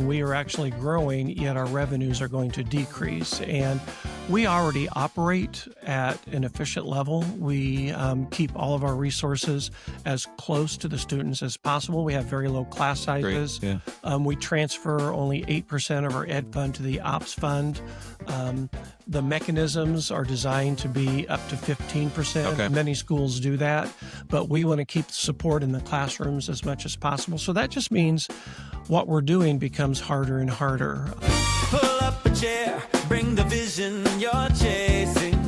we are actually growing, yet our revenues are going to decrease. And we already operate at an efficient level. We keep all of our resources as close to the students as possible. We have very low class sizes. Great. Yeah. We transfer only 8% of our ed fund to the ops fund. The mechanisms are designed to be up to 15%. Okay. Many schools do that, but we want to keep the support in the classrooms as much as possible. So that just means what we're doing becomes harder and harder. Pull up a chair, bring the vision you're chasing.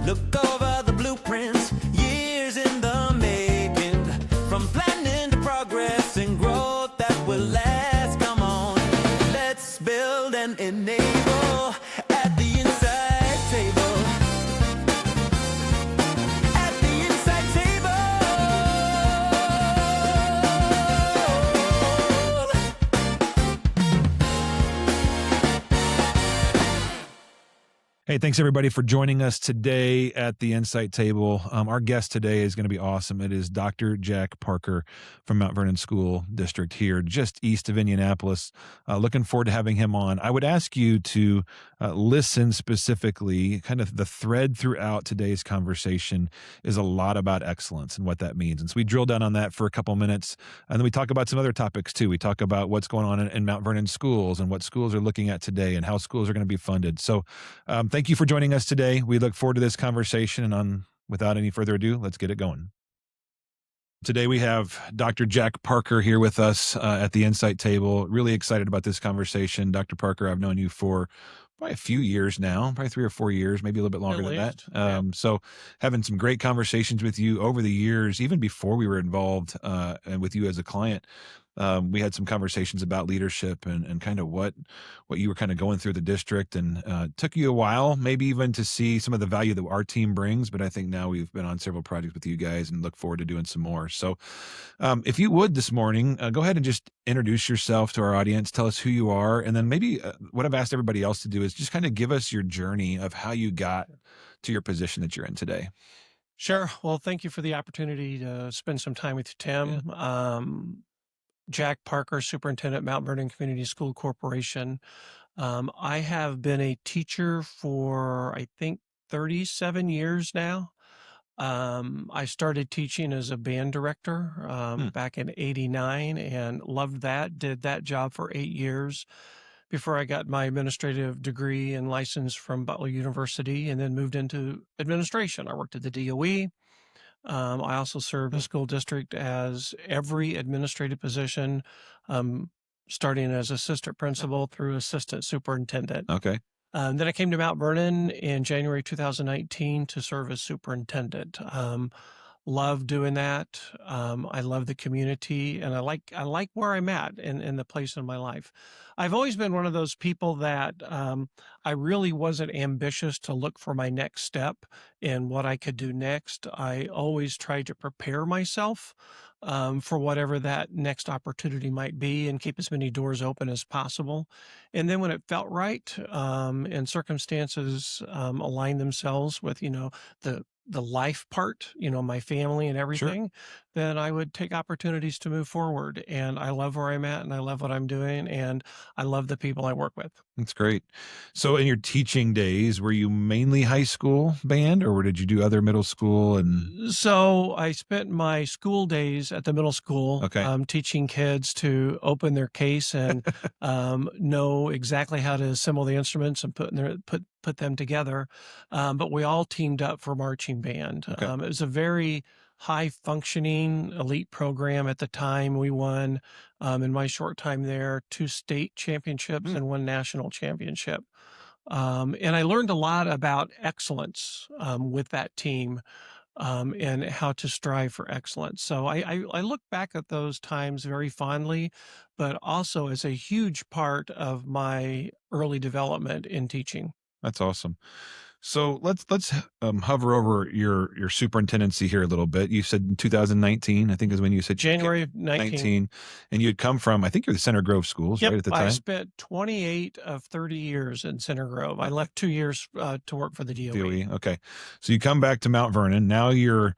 Look over the blueprints, years in the making. From planning to progress and growth that will last. Come on, let's build and enable at the inside table. At the inside table. Hey, thanks everybody for joining us today at the Insight Table. Our guest today is going to be awesome. It is Dr. Jack Parker from Mount Vernon School District here, just east of Indianapolis. Looking forward to having him on. I would ask you to listen specifically. Kind of the thread throughout today's conversation is a lot about excellence and what that means. And so we drill down on that for a couple minutes, and then we talk about some other topics too. We talk about what's going on in Mount Vernon schools and what schools are looking at today and how schools are going to be funded. So thank you for joining us today. We look forward to this conversation, and without any further ado, let's get it going. Today we have Dr. Jack Parker here with us at the Insight Table. Really excited about this conversation. Dr. Parker, I've known you for probably a few years now, probably 3 or 4 years, maybe a little bit longer than that. So having some great conversations with you over the years, even before we were involved and with you as a client. We had some conversations about leadership and kind of what you were kind of going through the district, and took you a while, maybe even to see some of the value that our team brings. But I think now we've been on several projects with you guys and look forward to doing some more. So if you would this morning, go ahead and just introduce yourself to our audience, tell us who you are. And then maybe what I've asked everybody else to do is just kind of give us your journey of how you got to your position that you're in today. Sure. Well, thank you for the opportunity to spend some time with you, Tim. Yeah. Jack Parker, Superintendent, Mount Vernon Community School Corporation. I have been a teacher for, I think, 37 years now. I started teaching as a band director back in '89 and loved that, did that job for 8 years before I got my administrative degree and license from Butler University, and then moved into administration. I worked at the DOE. I also served the school district as every administrative position, starting as assistant principal through assistant superintendent. Okay. Then I came to Mount Vernon in January 2019 to serve as superintendent. Love doing that. I love the community, and I like where I'm at in the place in my life. I've always been one of those people that I really wasn't ambitious to look for my next step and what I could do next. I always tried to prepare myself for whatever that next opportunity might be and keep as many doors open as possible. And then when it felt right and circumstances aligned themselves with, the life part, my family and everything, then I would take opportunities to move forward. And I love where I'm at, and I love what I'm doing, and I love the people I work with. That's great. So in your teaching days, were you mainly high school band, or did you do other middle school? And So I spent my school days at the middle school, teaching kids to open their case and know exactly how to assemble the instruments and put them together. But we all teamed up for marching band. It was a very high functioning elite program at the time. We won, in my short time there, 2 state championships and 1 national championship. And I learned a lot about excellence with that team and how to strive for excellence. So I look back at those times very fondly, but also as a huge part of my early development in teaching. That's awesome. So let's hover over your superintendency here a little bit. You said in 2019, I think is when you said January of 19. And you had come from, I think you're the Center Grove schools, Yep, right at the time? I spent 28 of 30 years in Center Grove. I left 2 years to work for the DOE. Okay. So you come back to Mount Vernon. Now you're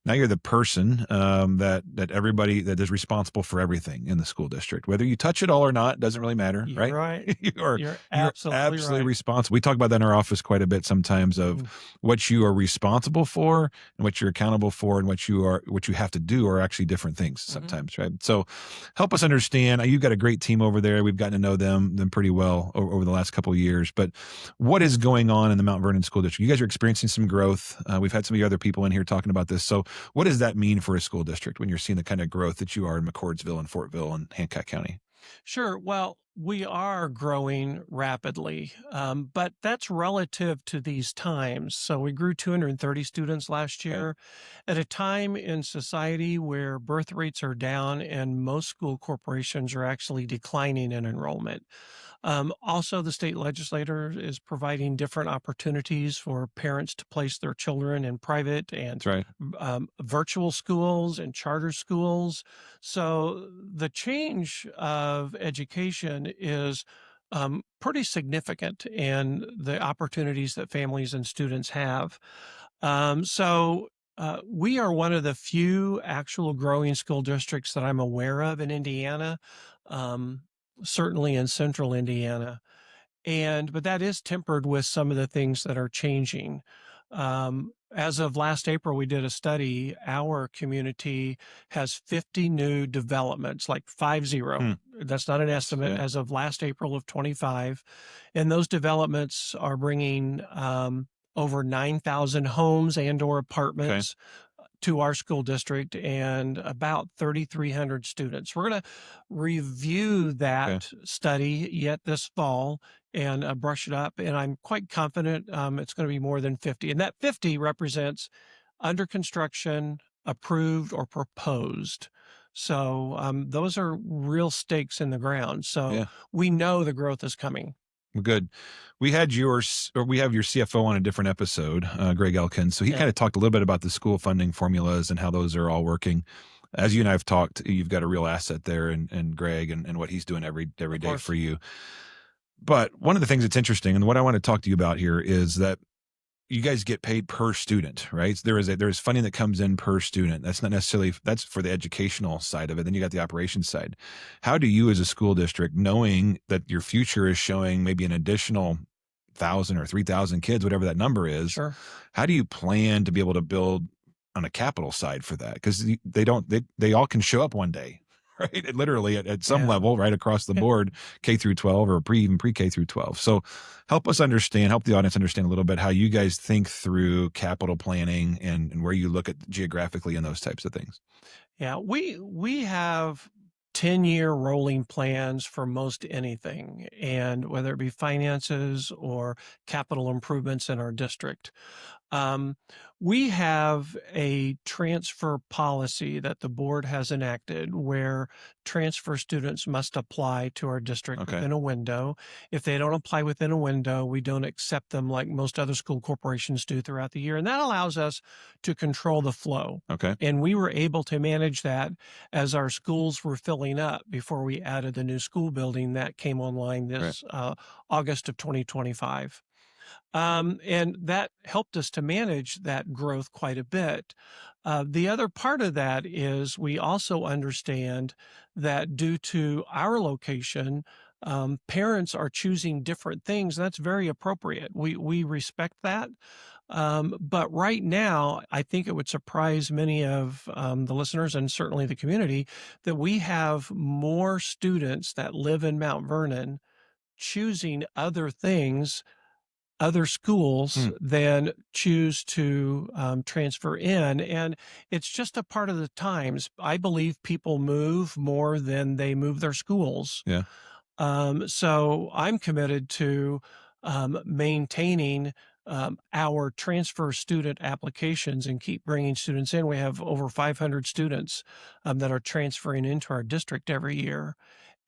Now you're the person that everybody that is responsible for everything in the school district. Whether you touch it all or not, doesn't really matter, You're right? right. you're You're you're absolutely absolutely right. responsible. We talk about that in our office quite a bit sometimes of Mhm. what you are responsible for and what you're accountable for and what you have to do are actually different things Mhm. sometimes, right? So help us understand. You've got a great team over there. We've gotten to know them pretty well over the last couple of years. But what is going on in the Mount Vernon School District? You guys are experiencing some growth. We've had some of the other people in here talking about this. So what does that mean for a school district when you're seeing the kind of growth that you are in McCordsville and Fortville and Hancock County? Sure. Well, we are growing rapidly, but that's relative to these times. So we grew 230 students last Okay. year at a time in society where birth rates are down and most school corporations are actually declining in enrollment. Also, the state legislator is providing different opportunities for parents to place their children in private and That's right. virtual schools and charter schools. So the change of education is pretty significant in the opportunities that families and students have. We are one of the few actual growing school districts that I'm aware of in Indiana, um, certainly in central Indiana. But that is tempered with some of the things that are changing. As of last April, we did a study. Our community has 50 new developments, like 50. Hmm. That's not an estimate, Yeah. as of last April of 25. And those developments are bringing over 9,000 homes and or Okay. apartments to our school district and about 3,300 students. We're going to review Okay. that study yet this fall and brush it up. And I'm quite confident it's going to be more than 50. And that 50 represents under construction, approved, or proposed. So those are real stakes in the ground. So Yeah. we know the growth is coming. Well, good. We have your CFO on a different episode, Greg Elkins. So he Yeah, kind of talked a little bit about the school funding formulas and how those are all working. As you and I have talked, you've got a real asset there and Greg and what he's doing every of day course. for you. But one of the things that's interesting and what I want to talk to you about here is that you guys get paid per student, right? There is funding that comes in per student. That's not necessarily that's for the educational side of it. Then you got the operations side. How do you as a school district, knowing that your future is showing maybe an additional 1,000 or 3,000 kids, whatever that number is, Sure. how do you plan to be able to build on a capital side for that? Because they all can show up one day, right? It literally at some Yeah. level, right across the Yeah. board, K through 12 or even pre-K through 12. So help the audience understand a little bit how you guys think through capital planning and where you look at geographically and those types of things. Yeah, we have 10-year rolling plans for most anything, and whether it be finances or capital improvements in our district. Um, we have a transfer policy that the board has enacted where transfer students must apply to our district Okay. within a window. If they don't apply within a window, we don't accept them like most other school corporations do throughout the year. And that allows us to control the flow. Okay. And we were able to manage that as our schools were filling up before we added the new school building that came online Right. this August of 2025. And that helped us to manage that growth quite a bit. The other part of that is we also understand that due to our location, parents are choosing different things. That's very appropriate. We respect that. But right now, I think it would surprise many of the listeners and certainly the community that we have more students that live in Mount Vernon choosing other things, other schools, Hmm. than choose to transfer in. And it's just a part of the times. I believe people move more than they move their schools. Yeah. So I'm committed to maintaining our transfer student applications and keep bringing students in. We have over 500 students that are transferring into our district every year.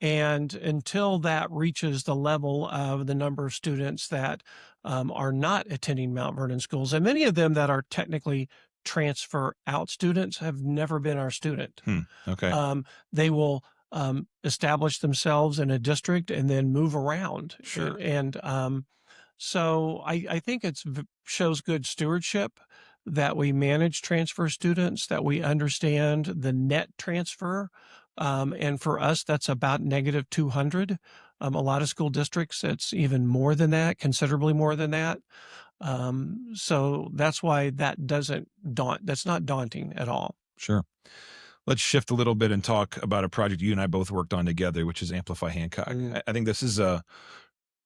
And until that reaches the level of the number of students that are not attending Mount Vernon schools, and many of them that are technically transfer out students have never been our student. Hmm. Okay. They will establish themselves in a district and then move around. Sure. So I think it shows good stewardship that we manage transfer students, that we understand the net transfer. And for us, that's about negative 200. A lot of school districts, it's even more than that, considerably more than that. So that's why that's not daunting at all. Sure. Let's shift a little bit and talk about a project you and I both worked on together, which is Amplify Hancock. Mm. I think this is a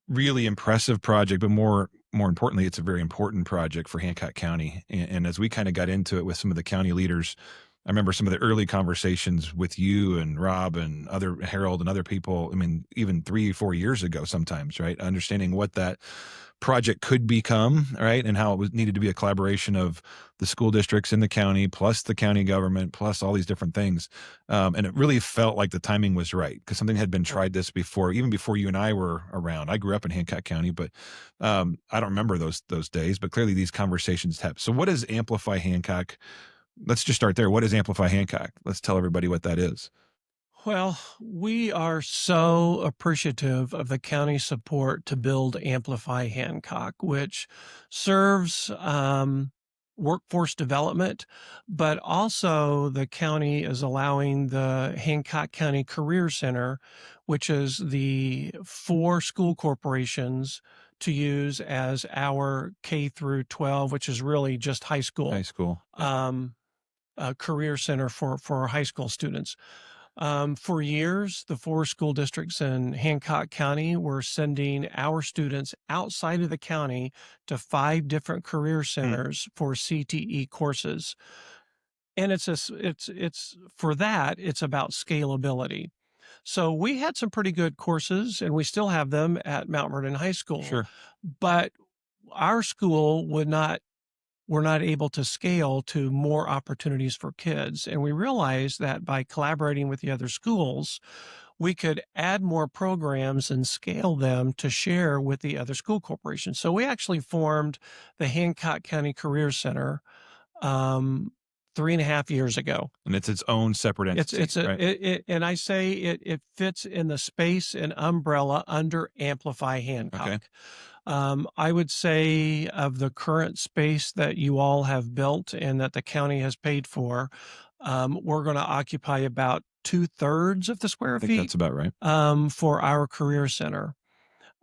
really impressive project, but more importantly, it's a very important project for Hancock County. And as we kind of got into it with some of the county leaders, I remember some of the early conversations with you and Rob and other Harold and other people. I mean, even 3, 4 years ago, sometimes, right? Understanding what that project could become, right? And how it was needed to be a collaboration of the school districts in the county, plus the county government, plus all these different things. And it really felt like the timing was right because something had been tried this before, even before you and I were around. I grew up in Hancock County, but I don't remember those days. But clearly, these conversations have. So, what is Amplify Hancock? Let's just start there. What is Amplify Hancock? Let's tell everybody what that is. Well, we are so appreciative of the county's support to build Amplify Hancock, which serves workforce development, but also the county is allowing the Hancock County Career Center, which is the 4 school corporations, to use as our K through 12, which is really just high High school, school. career center for high school students. For years, the 4 school districts in Hancock County were sending our students outside of the county to 5 different career centers for CTE courses. And it's for that, it's about scalability. So we had some pretty good courses and we still have them at Mount Vernon High School, Sure. but our school we're not able to scale to more opportunities for kids. And we realized that by collaborating with the other schools, we could add more programs and scale them to share with the other school corporations. So we actually formed the Hancock County Career Center 3.5 years ago. And it's its own separate entity, It's a right? and I say it fits in the space and umbrella under Amplify Okay. Hancock. I would say of the current space that you all have built and that the county has paid for, we're going to occupy about 2/3 of the I square think that's feet about right. for our career center.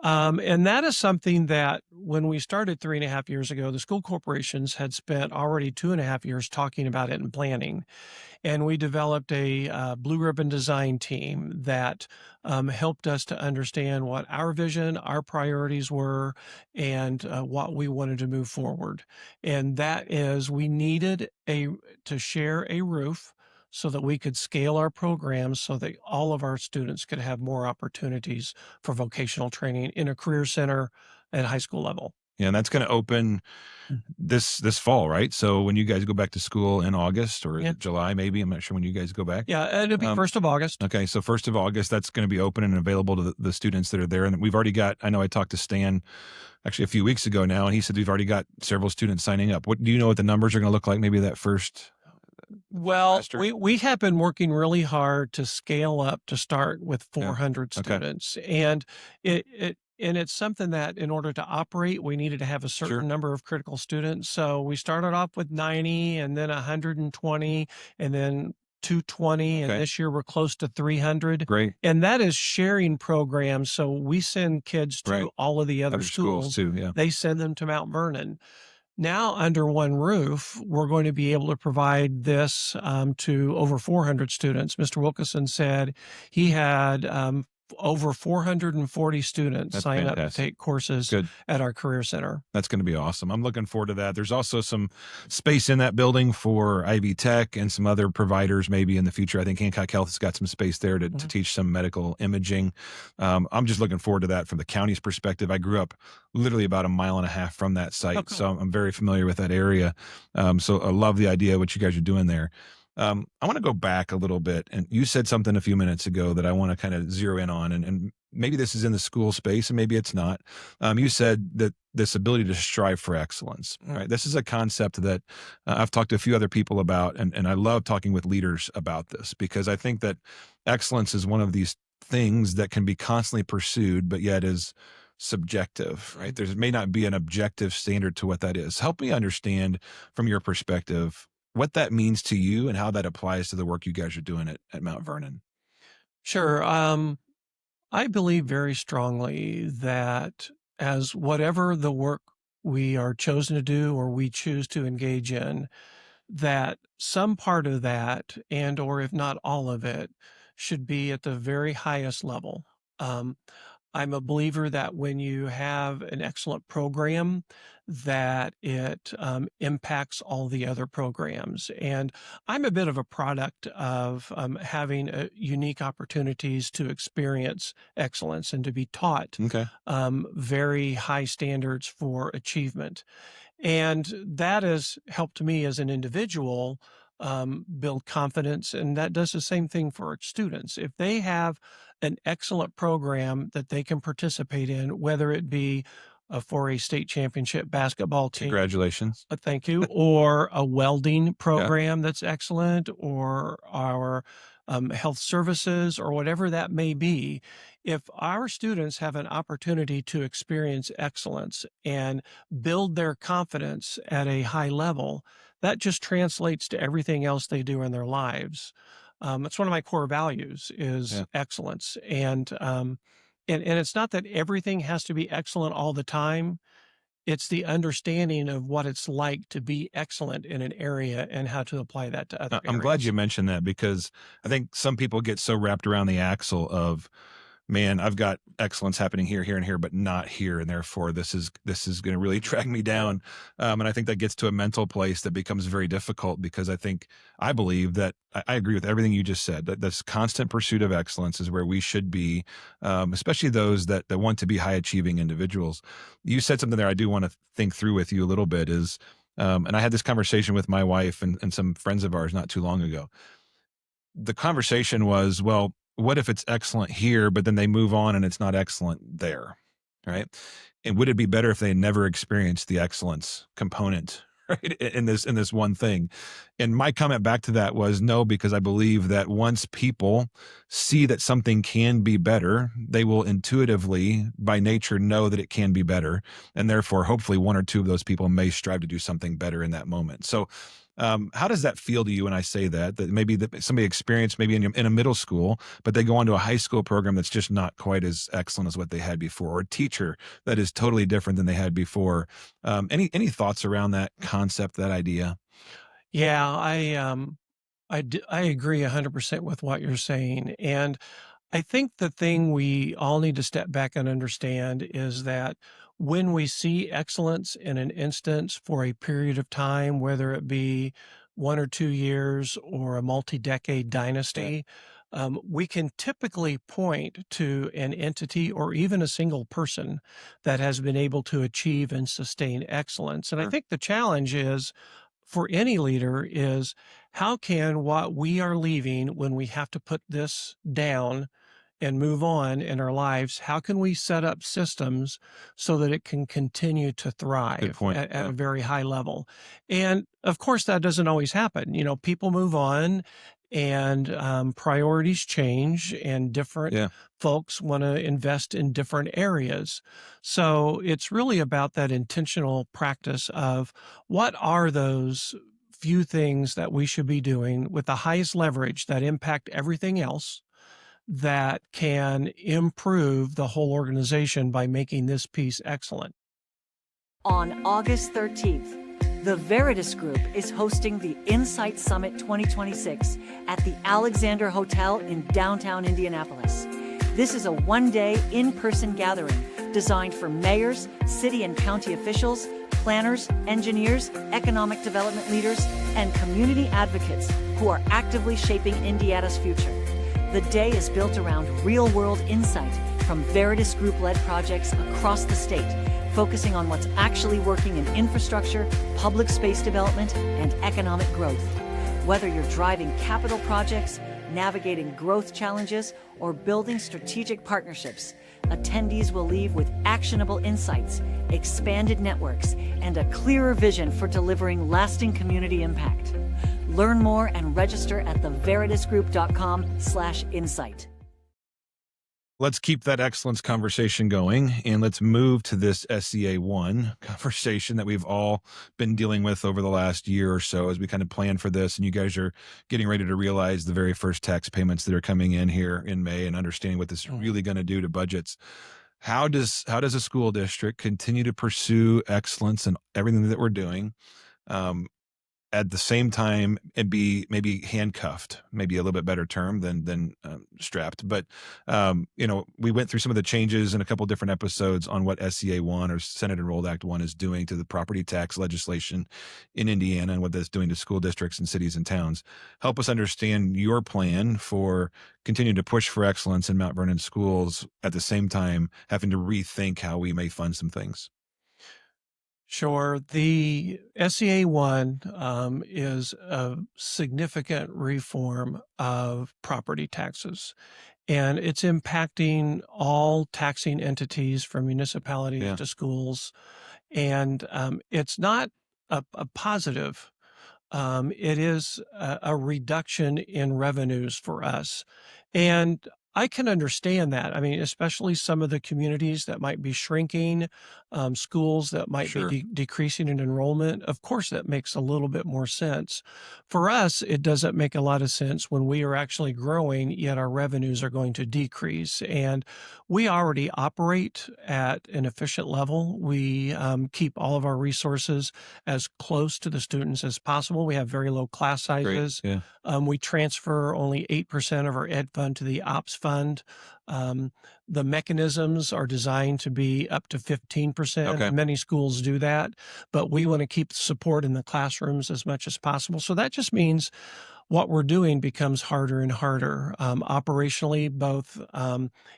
And that is something that when we started 3.5 years ago, the school corporations had spent already 2.5 years talking about it and planning. And we developed a blue ribbon design team that helped us to understand what our vision, our priorities were, and what we wanted to move forward. And that is, we needed to share a roof so that we could scale our programs so that all of our students could have more opportunities for vocational training in a career center at high school level. Yeah, and that's going to open this fall, right? So when you guys go back to school in August or is Yeah. it July, maybe I'm not sure when you guys go back. Yeah, it'll be Um, 1st of August. Okay, so 1st of August, that's going to be open and available to the students that are there. And we've already got. I know I talked to Stan actually a few weeks ago now, and he said we've already got several students signing up. What do you know what the numbers are going to look like? Maybe that first Well, semester. we have been working really hard to scale up to start with Yeah. 400 Okay. students, and it's something that in order to operate, we needed to have a Sure. certain number of critical students. So we started off with 90, and then 120, and then 220, and Okay. this year we're close to 300. Great. And that is sharing programs. So we send kids to Right. all of the other Other schools schools. too. Yeah. They send them to Mount Vernon. Now, under one roof, we're going to be able to provide this to over 400 students. Mr. Wilkeson said he had over 440 students That's sign up to fantastic. take courses Good. at our career center. That's going to be awesome. I'm looking forward to that. There's also some space in that building for Ivy Tech and some other providers maybe in the future. I think Hancock Health has got some space there to Mhm. teach some medical imaging. I'm just looking forward to that from the county's perspective. I grew up literally about 1.5 miles from that site, Oh, cool. so I'm very familiar with that area. So I love the idea of what you guys are doing there. I want to go back a little bit, and you said something a few minutes ago that I want to kind of zero in on, and maybe this is in the school space, and maybe it's not. You said that this ability to strive for excellence, right? This is a concept that I've talked to a few other people about, and I love talking with leaders about this because I think that excellence is one of these things that can be constantly pursued, but yet is subjective, right? There may not be an objective standard to what that is. Help me understand from your perspective what that means to you and how that applies to the work you guys are doing at Mount Vernon. Sure. I believe very strongly that as whatever the work we are chosen to do or we choose to engage in, that some part of that and or if not all of it should be at the very highest level. Um, I'm a believer that when you have an excellent program, that it impacts all the other programs. And I'm a bit of a product of having unique opportunities to experience excellence and to be taught Okay. very high standards for achievement. And that has helped me as an individual build confidence. And that does the same thing for its students. If they have an excellent program that they can participate in, whether it be for a state championship basketball team, Congratulations. thank you, or a welding Yeah. program that's excellent, or our health services, or whatever that may be. If our students have an opportunity to experience excellence and build their confidence at a high level, that just translates to everything else they do in their lives. It's one of my core values is Yeah. excellence. And it's not that everything has to be excellent all the time. It's the understanding of what it's like to be excellent in an area and how to apply that to other I'm glad areas. you mentioned that because I think some people get so wrapped around the axle of, man, I've got excellence happening here, here, and here, but not here, and therefore this is going to really drag me down. And I think that gets to a mental place that becomes very difficult because I believe that I agree with everything you just said. That this constant pursuit of excellence is where we should be, especially those that want to be high achieving individuals. You said something there I do want to think through with you a little bit is, and I had this conversation with my wife and some friends of ours not too long ago. The conversation was, well, what if it's excellent here, but then they move on and it's not excellent there, right? And would it be better if they never experienced the excellence component, right, in this one thing? And my comment back to that was no, because I believe that once people see that something can be better, they will intuitively, by nature, know that it can be better, and therefore, hopefully, one or two of those people may strive to do something better in that moment. So, how does that feel to you when I say that maybe that somebody experienced maybe in a middle school, but they go on to a high school program that's just not quite as excellent as what they had before, or a teacher that is totally different than they had before? Any thoughts around that concept, that idea? Yeah, I agree 100% with what you're saying. And I think the thing we all need to step back and understand is that when we see excellence in an instance for a period of time, whether it be 1 or 2 years or a multi-decade dynasty, we can typically point to an entity or even a single person that has been able to achieve and sustain excellence. And I Sure. think the challenge is for any leader is how can what we are leaving when we have to put this down and move on in our lives, how can we set up systems so that it can continue to Good thrive point. at a Yeah. very high level? And of course, that doesn't always happen. You know, people move on and priorities change, and different Yeah. folks want to invest in different areas. So it's really about that intentional practice of what are those few things that we should be doing with the highest leverage that impact everything else that can improve the whole organization by making this piece excellent. On August 13th, the Veritas Group is hosting the Insight Summit 2026 at the Alexander Hotel in downtown Indianapolis. This is a one-day in-person gathering designed for mayors, city and county officials, planners, engineers, economic development leaders, and community advocates who are actively shaping Indiana's future. The day is built around real-world insight from Veritas Group-led projects across the state, focusing on what's actually working in infrastructure, public space development, and economic growth. Whether you're driving capital projects, navigating growth challenges, or building strategic partnerships, attendees will leave with actionable insights, expanded networks, and a clearer vision for delivering lasting community impact. Learn more and register at theveritasgroup.com/insight. let's keep that excellence conversation going and let's move to this SEA1 conversation that we've all been dealing with over the last year or so as we kind of plan for this. And you guys are getting ready to realize the very first tax payments that are coming in here in May and understanding what this is Mhm. really going to do to budgets. How does a school district continue to pursue excellence in everything that we're doing? Um, at the same time and be maybe handcuffed, maybe a little bit better term than strapped. But we went through some of the changes in a couple different episodes on what SCA1 or Senate Enrolled Act 1 is doing to the property tax legislation in Indiana and what that's doing to school districts and cities and towns. Help us understand your plan for continuing to push for excellence in Mount Vernon schools at the same time having to rethink how we may fund some things. Sure. The SEA one is a significant reform of property taxes, and it's impacting all taxing entities from municipalities Yeah, to schools. And it's not a positive. It is a reduction in revenues for us. And I can understand that. I mean, especially some of the communities that might be shrinking, schools that might be sure. decreasing in enrollment. Of course, that makes a little bit more sense. For us, it doesn't make a lot of sense when we are actually growing, yet our revenues are going to decrease. And we already operate at an efficient level. We keep all of our resources as close to the students as possible. We have very low class Great. sizes. Yeah. We transfer only 8% of our ed fund to the ops fund. Um, the mechanisms are designed to be up to 15%. Okay. Many schools do that, but we want to keep support in the classrooms as much as possible. So that just means what we're doing becomes harder and harder operationally, both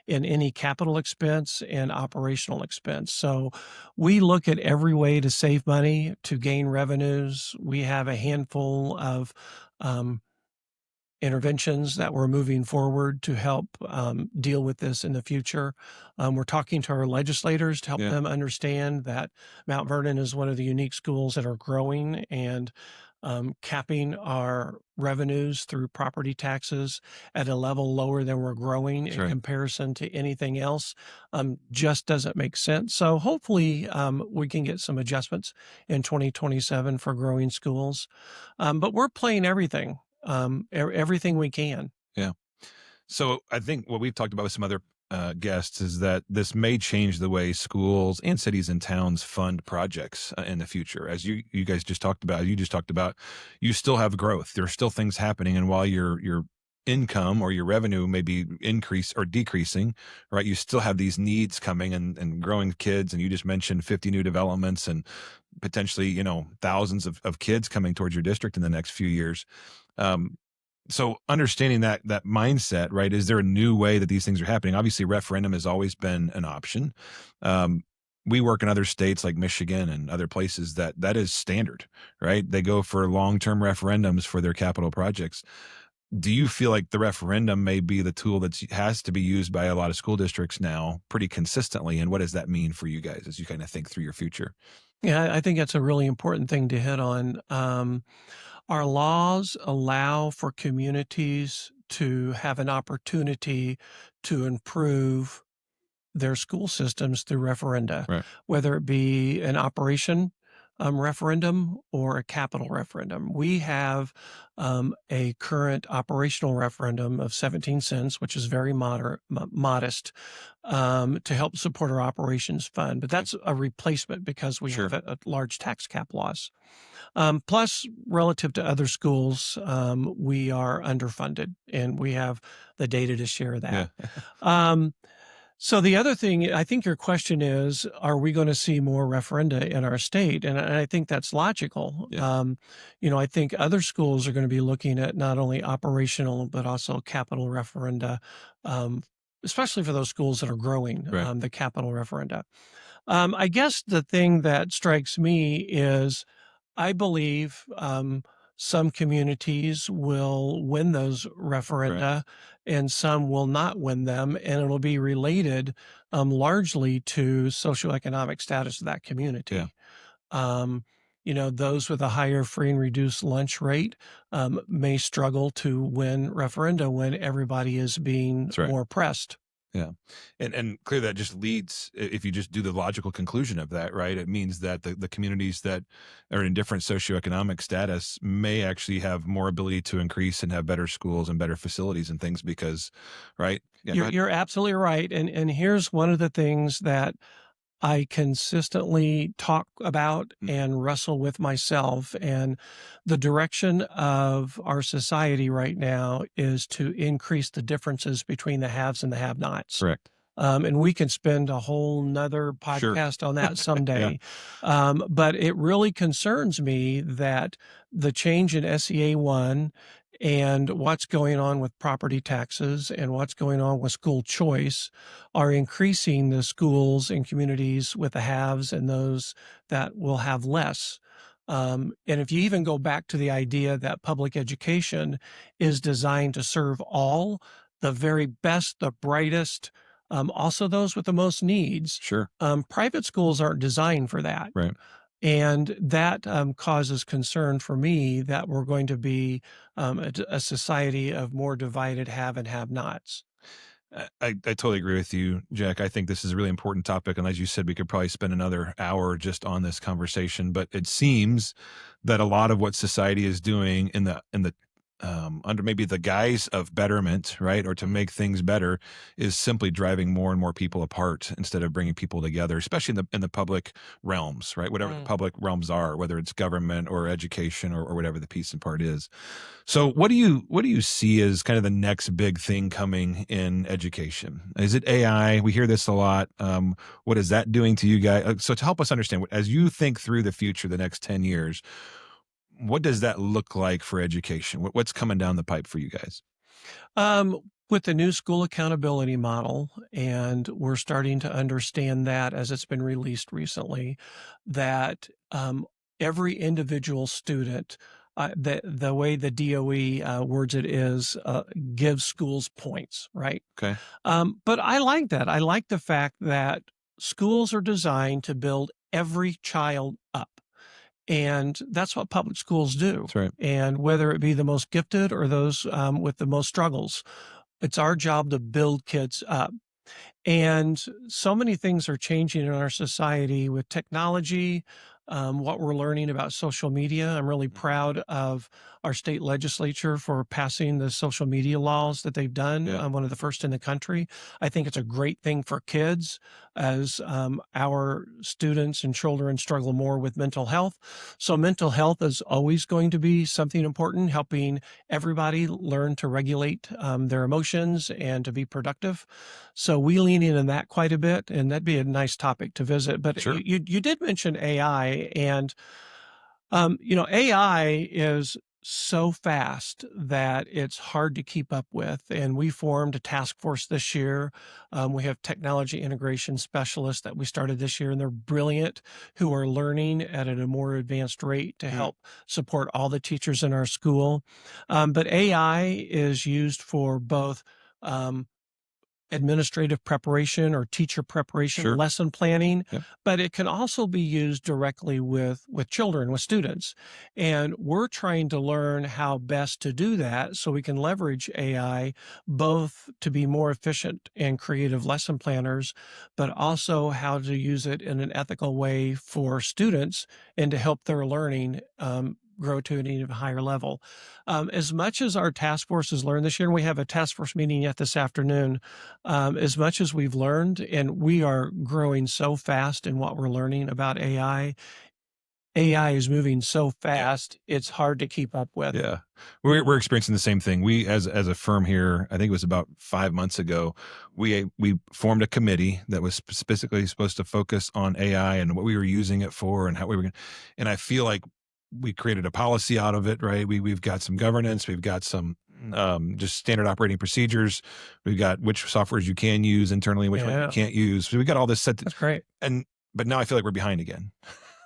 in any capital expense and operational expense. So we look at every way to save money, to gain revenues. We have a handful of um, interventions that we're moving forward to help deal with this in the future. We're talking to our legislators to help Yeah. them understand that Mount Vernon is one of the unique schools that are growing, and capping our revenues through property taxes at a level lower than we're growing That's in right. comparison to anything else just doesn't make sense. So hopefully we can get some adjustments in 2027 for growing schools. But we're playing everything, everything we can. Yeah. So I think what we've talked about with some other guests is that this may change the way schools and cities and towns fund projects in the future. As you guys just talked about, you still have growth. There are still things happening, and while your income or your revenue may be increase or decreasing, right? You still have these needs coming and growing kids. And you just mentioned 50 new developments and potentially, thousands of kids coming towards your district in the next few years. Um, so understanding that mindset, right? Is there a new way that these things are happening? Obviously, referendum has always been an option. Um, we work in other states like Michigan and other places that is standard, right? They go for long-term referendums for their capital projects. Do you feel like the referendum may be the tool that has to be used by a lot of school districts now pretty consistently? And what does that mean for you guys as you kind of think through your future? Yeah, I think that's a really important thing to hit on. Our laws allow for communities to have an opportunity to improve their school systems through referenda, Right. whether it be an operation referendum or a capital referendum. We have a current operational referendum of 17 cents, which is very modest, to help support our operations fund. But Okay. that's a replacement because we have Sure. a large tax cap loss. Plus, relative to other schools, we are underfunded, and we have the data to share that. Yeah. Um, so the other thing, I think your question is, are we going to see more referenda in our state? And I think that's logical. Yeah. I think other schools are going to be looking at not only operational but also capital referenda, um, especially for those schools that are growing. Right. The capital referenda. I guess the thing that strikes me is I believe some communities will win those Right. referenda and some will not win them. And it'll be related largely to socioeconomic status of that Yeah. community. Um, those with a higher free and reduced lunch rate may struggle to win referenda when everybody is being That's right. more pressed. Yeah. And clearly that just leads, if you just do the logical conclusion of that, right? It means that the communities that are in different socioeconomic status may actually have more ability to increase and have better schools and better facilities and things because, right? Yeah, go ahead. You're absolutely right, and here's one of the things that I consistently talk about Mm, and wrestle with myself. And the direction of our society right now is to increase the differences between the haves and the have nots. correct. And we can spend a whole nother Sure. podcast on that Yeah. someday. But it really concerns me that the change in SEA1 and what's going on with property taxes and what's going on with school choice are increasing the schools and communities with the haves and those that will have less. And if you even go back to the idea that public education is designed to serve all, the very best, the brightest, also those with the most needs, Sure. private schools aren't designed for that. Right. And that causes concern for me that we're going to be a society of more divided have and have nots. I totally agree with you, Jack. I think this is a really important topic. And as you said, we could probably spend another hour just on this conversation. But it seems that a lot of what society is doing in the under maybe the guise of betterment, right, or to make things better, is simply driving more and more people apart instead of bringing people together, especially in the public realms, right? Whatever the Mm. public realms are, whether it's government or education or whatever the piece and part is. So what do you see as kind of the next big thing coming in education? Is it AI? We hear this a lot. What is that doing to you guys? So to help us understand, as you think through the future, the next 10 years, what does that look like for education? What's coming down the pipe for you guys? With the new school accountability model, and we're starting to understand that as it's been released recently, that every individual student, the way the DOE words it is, gives schools points, right? Okay. But I like that. I like the fact that schools are designed to build every child up. And that's what public schools do. That's right. And whether it be the most gifted or those with the most struggles, it's our job to build kids up. And so many things are changing in our society with technology, what we're learning about social media. I'm really proud of our state legislature for passing the social media laws that they've done. Yeah. I'm one of the first in the country. I think it's a great thing for kids as our students and children struggle more with mental health. So, mental health is always going to be something important, helping everybody learn to regulate their emotions and to be productive. So we lean in on that quite a bit, and that'd be a nice topic to visit. But Sure. you did mention AI, and AI is so fast that it's hard to keep up with. And we formed a task force this year. We have technology integration specialists that we started this year, and they're brilliant, who are learning at a more advanced rate to Mm. help support all the teachers in our school. But AI is used for both. Um, Administrative preparation or teacher preparation, Sure. lesson planning, Yeah. but it can also be used directly with children, with students. And we're trying to learn how best to do that so we can leverage AI both to be more efficient and creative lesson planners, but also how to use it in an ethical way for students and to help their learning grow to an even higher level. As much as our task force has learned this year, and we have a task force meeting yet this afternoon, as much as we've learned, and we are growing so fast in what we're learning about AI, AI is moving so Yeah. fast, it's hard to keep up with. Yeah. We're experiencing the same thing. We as a firm here, I think it was about 5 months ago, we formed a committee that was specifically supposed to focus on AI and what we were using it for and how we were gonna, and I feel like we created a policy out of it, right? We've got some governance, we've got some just standard operating procedures. We've got which softwares you can use internally, which one you Yeah, can't use. So we got all this set that's great. and but now I feel like we're behind again.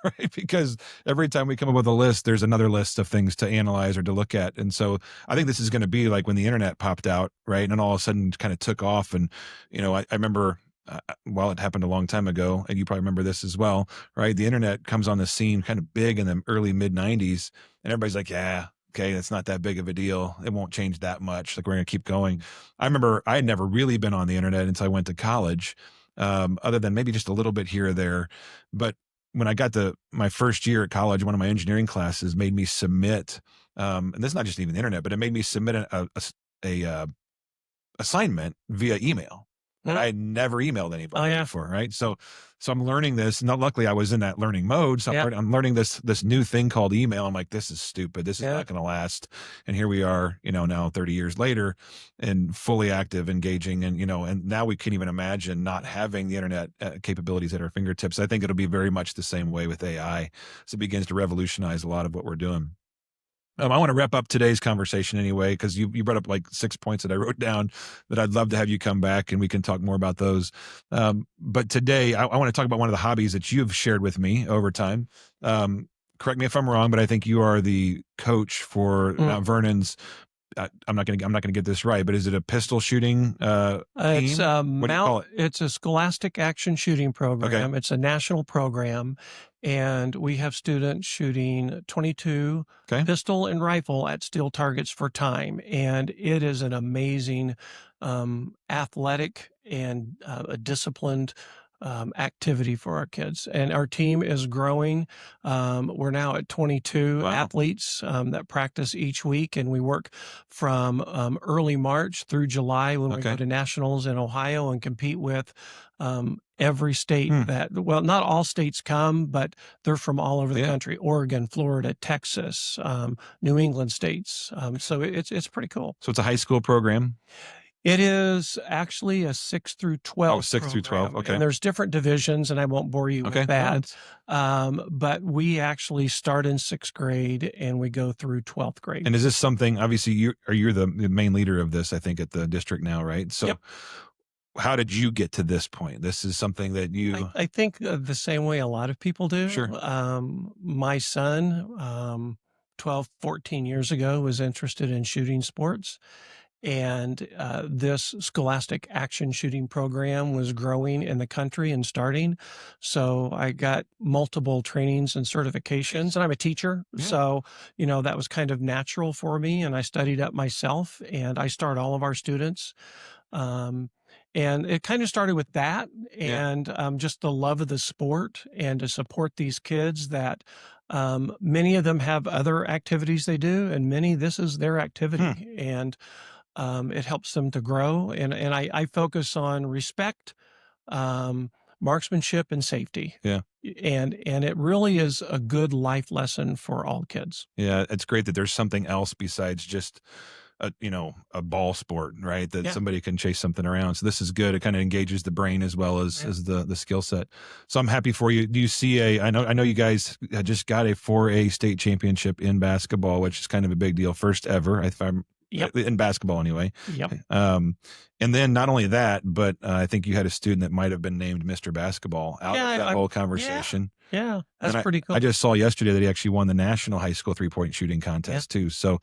Right? Because every time we come up with a list, there's another list of things to analyze or to look at. And so I think this is going to be like when the internet popped out, right? And all of a sudden kind of took off. And, I remember, while it happened a long time ago, and you probably remember this as well, right? The internet comes on the scene kind of big in the early mid 90s, and everybody's like, yeah. okay, that's not that big of a deal. It won't change that much. Like, we're going to keep going. I remember I had never really been on the internet until I went to college, other than maybe just a little bit here or there. But when I got to my first year at college, one of my engineering classes made me submit, and this is not just even the internet, but it made me submit a assignment via email. And Mm. I had never emailed Oh, anybody yeah. before, right? So I'm learning this. Not luckily, I was in that learning mode. So Yeah. I'm learning this new thing called email. I'm like, this is stupid. This is Yeah. not going to last. And here we are, now 30 years later, and fully active, engaging, and now we can't even imagine not having the internet capabilities at our fingertips. I think it'll be very much the same way with AI, as it begins to revolutionize a lot of what we're doing. I want to wrap up today's conversation anyway, because you brought up like 6 points that I wrote down that I'd love to have you come back and we can talk more about those. But today, I want to talk about one of the hobbies that you've shared with me over time. Correct me if I'm wrong, but I think you are the coach for Mm. Mount Vernon's. I'm not gonna get this right, but is it a pistol shooting It's team? What do you call it? it's a scholastic action shooting Okay, program. It's a national program, and we have students shooting 22 okay, pistol and rifle at steel targets for time, and it is an amazing athletic and a disciplined activity for our kids. And our team is growing. We're now at 22 wow, athletes that practice each week, and we work from early March through July when we go okay, to nationals in Ohio and compete with every state hmm, that, well, not all states come, but they're from all over the yeah. country: Oregon, Florida, Texas, New England states. So it's pretty cool. So it's a high school program. It is actually a 6 through Oh, 12 6 through 12. program, Okay, and there's different divisions, and I won't bore you with okay, no, that. it's But we actually start in 6th grade and we go through 12th grade. And is this something, obviously you're the main leader of this, I think, at the district now, right? So Yep. how did you get to this point? This is something that you I think the same way a lot of people do. sure. My son, 12, 14 years ago, was interested in shooting sports. And this scholastic action shooting program was growing in the country and starting. So I got multiple trainings and certifications, and I'm a teacher. Yeah. So, that was kind of natural for me. And I studied up myself, and I start all of our students. Um, and it kind of started with that Yeah. and just the love of the sport and to support these kids that many of them have other activities they do, and many, this is their Hmm. activity. And it helps them to grow. And I focus on respect, marksmanship, and safety. Yeah. And it really is a good life lesson for all kids. Yeah. It's great that there's something else besides just a ball sport, right? That Yeah. somebody can chase something around. So this is good. It kind of engages the brain as well as Yeah. the skill set. So I'm happy for you. Do you see I know you guys just got a 4A state championship in basketball, which is kind of a big deal. First ever, if I'm Yep. in basketball anyway. Yep. And then not only that, but I think you had a student that might have been named Mr. Basketball out Yeah, of that I- whole conversation. Yeah. That's And pretty cool. I just saw yesterday that he actually won the national high school 3-point shooting contest too. So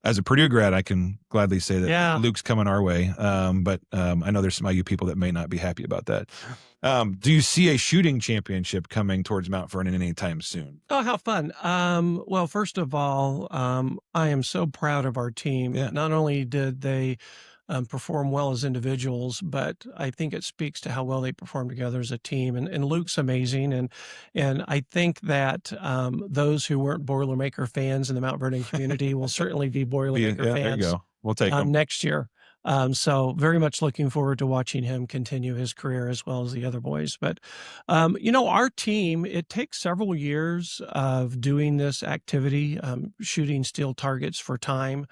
as a Purdue grad, I can gladly say that Yeah. Luke's coming our way. But I know there's some IU people that may not be happy about that. Do you see a shooting championship coming towards Mount Vernon anytime soon? Oh, how fun. Well, first of all, I am so proud of our team. Yeah. Not only did they perform well as individuals, but I think it speaks to how well they perform together as a team. And Luke's amazing. And I think that those who weren't Boilermaker fans in the Mount Vernon community will certainly be Boilermaker Yeah, there you fans go. We'll take them. next year. So very much looking forward to watching him continue his career as well as the other boys. But, our team, it takes several years of doing this activity, shooting steel targets for time,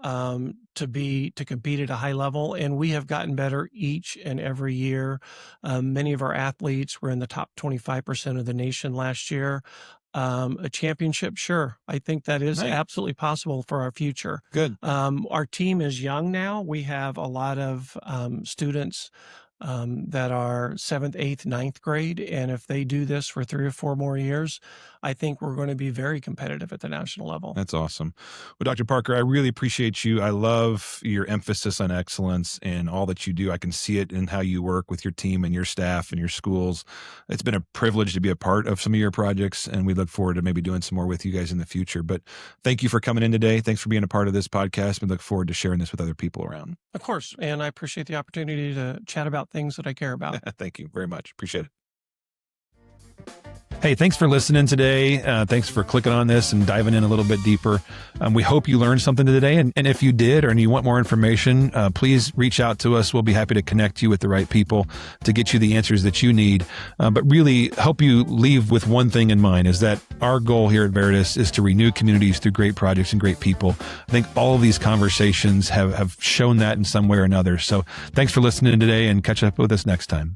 to compete at a high level. And we have gotten better each and every year. Many of our athletes were in the top 25% of the nation last year. A championship, sure. I think that is Nice. absolutely possible for our future. Good. Our team is young now. We have a lot of students that are 7th, 8th, 9th grade. And if they do this for 3 or 4 more years, I think we're going to be very competitive at the national level. That's awesome. Well, Dr. Parker, I really appreciate you. I love your emphasis on excellence and all that you do. I can see it in how you work with your team and your staff and your schools. It's been a privilege to be a part of some of your projects, and we look forward to maybe doing some more with you guys in the future. But thank you for coming in today. Thanks for being a part of this podcast. We look forward to sharing this with other people around. Of course. And I appreciate the opportunity to chat about things that I care about. Thank you very much. Appreciate it. Hey, thanks for listening today. Thanks for clicking on this and diving in a little bit deeper. We hope you learned something today. And if you did, or you want more information, please reach out to us. We'll be happy to connect you with the right people to get you the answers that you need. But really help you leave with one thing in mind, is that our goal here at Veritas is to renew communities through great projects and great people. I think all of these conversations have shown that in some way or another. So thanks for listening today, and catch up with us next time.